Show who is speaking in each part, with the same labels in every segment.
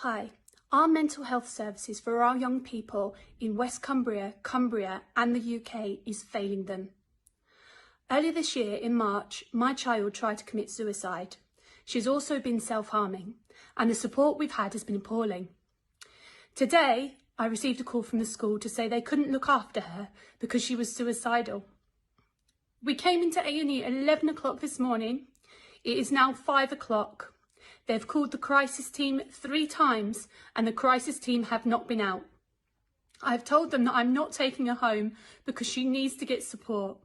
Speaker 1: Hi, our mental health services for our young people in West Cumbria, Cumbria and the UK is failing them. Earlier this year, in March, my child tried to commit suicide. She's also been self-harming, and the support we've had has been appalling. Today, I received a call from the school to say they couldn't look after her because she was suicidal. We came into A&E at 11 o'clock this morning. It is now 5 o'clock. They've called the crisis team 3 times and the crisis team have not been out. I've told them that I'm not taking her home because she needs to get support.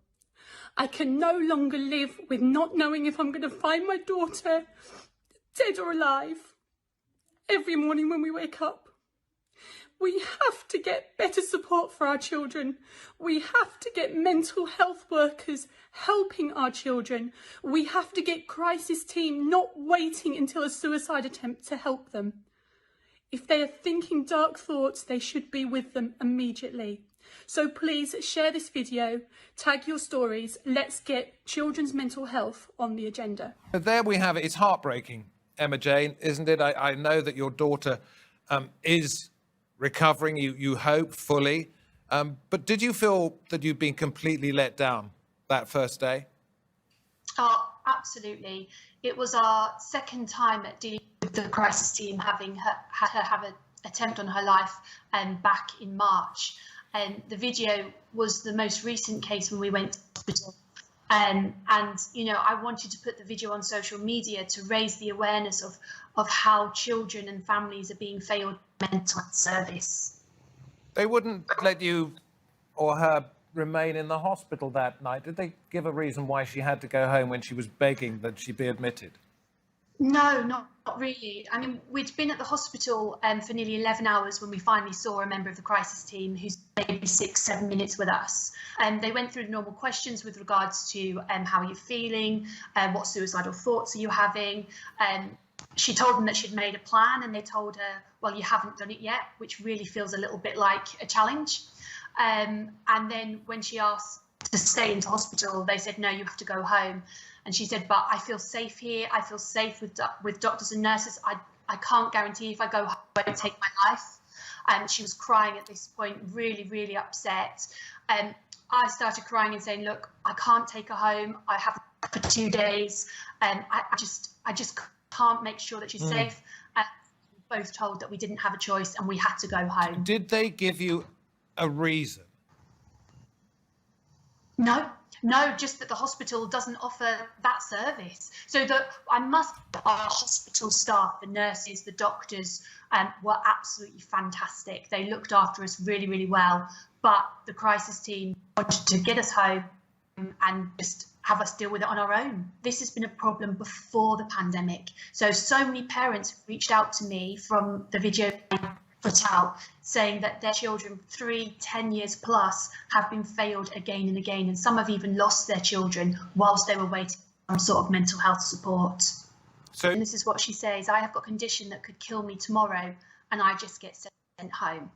Speaker 1: I can no longer live with not knowing if I'm going to find my daughter dead or alive every morning when we wake up. We have to get better support for our children. We have to get mental health workers helping our children. We have to get crisis team not waiting until a suicide attempt to help them. If they are thinking dark thoughts, they should be with them immediately. So please share this video, tag your stories. Let's get children's mental health on the agenda.
Speaker 2: There we have it. It's heartbreaking, Emma Jayne, isn't it? I know that your daughter is recovering, you hope, fully. But did you feel that you'd been completely let down that first day?
Speaker 3: Oh, absolutely. It was our second time at dealing with the crisis team, having had her have an attempt on her life back in March. And the video was the most recent case when we went to hospital. And you know, I wanted to put the video on social media to raise the awareness of how children and families are being failed mental health service.
Speaker 2: They wouldn't let you or her remain in the hospital that night. Did they give a reason why she had to go home when she was begging that she be admitted?
Speaker 3: No, not really. I mean, we'd been at the hospital for nearly 11 hours when we finally saw a member of the crisis team who's maybe 6-7 minutes with us. And they went through the normal questions with regards to how are you feeling, what suicidal thoughts are you having. She told them that she'd made a plan, and they told her, well, you haven't done it yet, which really feels a little bit like a challenge. And then when she asked to stay into hospital, they said, no, you have to go home. And she said, but I feel safe here. I feel safe with doctors and nurses. I can't guarantee if I go home, I won't take my life. And she was crying at this point, really, really upset. I started crying and saying, look, I can't take her home. I haven't for 2 days. I just can't make sure that she's safe. And we both told that we didn't have a choice and we had to go home.
Speaker 2: Did they give you a reason?
Speaker 3: No, just that the hospital doesn't offer that service. So that our hospital staff, the nurses, the doctors were absolutely fantastic. They looked after us really, really well. But the crisis team wanted to get us home and just have us deal with it on our own. This has been a problem before the pandemic. So many parents reached out to me from the video put out saying that their children, 3-10 years plus, have been failed again and again, and some have even lost their children whilst they were waiting for some sort of mental health support. So, and this is what she says: I have got a condition that could kill me tomorrow and I just get sent home.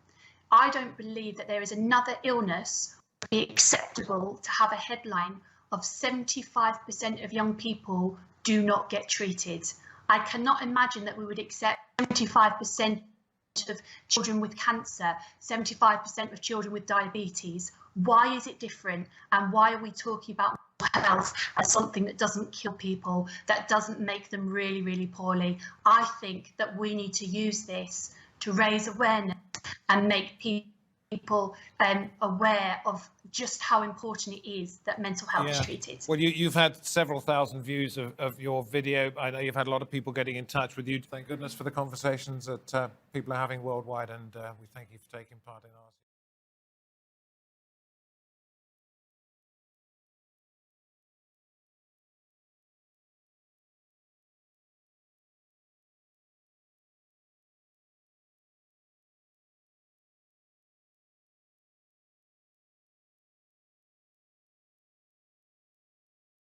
Speaker 3: I don't believe that there is another illness would be acceptable to have a headline of 75% of young people do not get treated. I cannot imagine that we would accept 75% of children with cancer, 75% of children with diabetes. Why is it different? And why are we talking about mental health as something that doesn't kill people, that doesn't make them really, really poorly? I think that we need to use this to raise awareness and make people aware of just how important it is that mental health is treated.
Speaker 2: Well, you've had several thousand views of your video. I know you've had a lot of people getting in touch with you. Thank goodness for the conversations that people are having worldwide, and we thank you for taking part in ours.